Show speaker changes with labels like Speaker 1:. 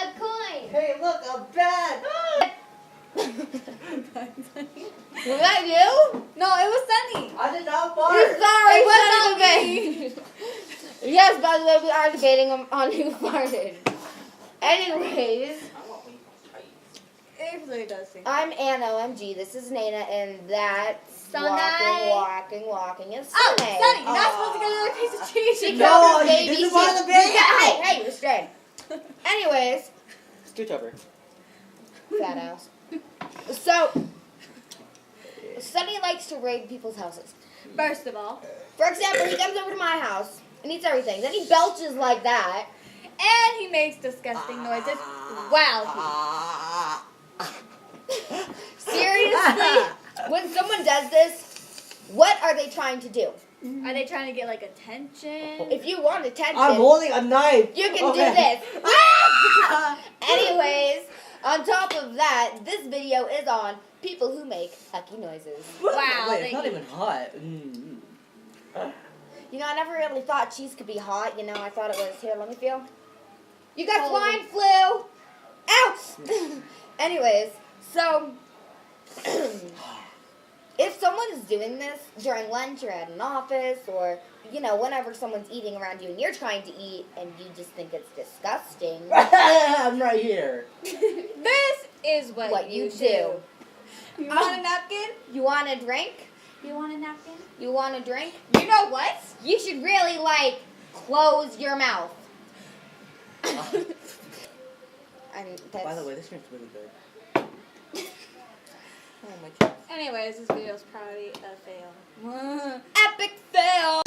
Speaker 1: a coin.
Speaker 2: Hey, look, a bat.
Speaker 1: Was that you?
Speaker 3: No, it was Sunny.
Speaker 2: I did not fart.
Speaker 1: You're sorry,
Speaker 3: It was
Speaker 1: son
Speaker 3: not
Speaker 1: of a bitch. Yes, by the way, we are debating on who farted. Anyways,
Speaker 3: It really does sing.
Speaker 1: I'm Anna, OMG. This is Nana, and that's
Speaker 3: Sunny.
Speaker 1: walking is
Speaker 3: Oh,
Speaker 1: Sunny.
Speaker 3: Sunny, you're not supposed to get another piece of cheese.
Speaker 1: She
Speaker 2: No,
Speaker 1: killed her
Speaker 2: this
Speaker 1: baby.
Speaker 2: is one of the baby.
Speaker 1: Hey, restrain. Anyways,
Speaker 2: Scooch over.
Speaker 1: fat ass. So, Sunny likes to raid people's houses.
Speaker 3: First of all.
Speaker 1: For example, he comes over to my house and eats everything. Then he belches like that.
Speaker 3: And he makes disgusting noises. Wow.
Speaker 1: Seriously? When someone does this, what are they trying to do?
Speaker 3: Are they trying to get like attention?
Speaker 1: If you want attention,
Speaker 2: I'm holding a knife.
Speaker 1: you can
Speaker 2: Okay.
Speaker 1: do this. Anyways, on top of that, this video is on people who make Ucky noises.
Speaker 3: Wow,
Speaker 2: Wait,
Speaker 3: they
Speaker 2: it's not
Speaker 3: eat.
Speaker 2: even hot. Mm.
Speaker 1: You know, I never really thought cheese could be hot. You know, I thought it was, here, let me feel. You got
Speaker 3: Cold.
Speaker 1: swine flu. Ow! Anyways, so, if someone is doing this during lunch or at an office or, you know, whenever someone's eating around you and you're trying to eat and you just think it's disgusting,
Speaker 2: I'm right here.
Speaker 3: This is what
Speaker 1: you
Speaker 3: do.
Speaker 1: do.
Speaker 3: You want a napkin?
Speaker 1: You want a drink?
Speaker 3: You want a napkin?
Speaker 1: You want a drink?
Speaker 3: You know what?
Speaker 1: You should really, like, close your mouth. And that's,
Speaker 2: By the way, this drink's really good. Oh my god.
Speaker 3: Anyways, this video is probably a fail.
Speaker 1: epic fail.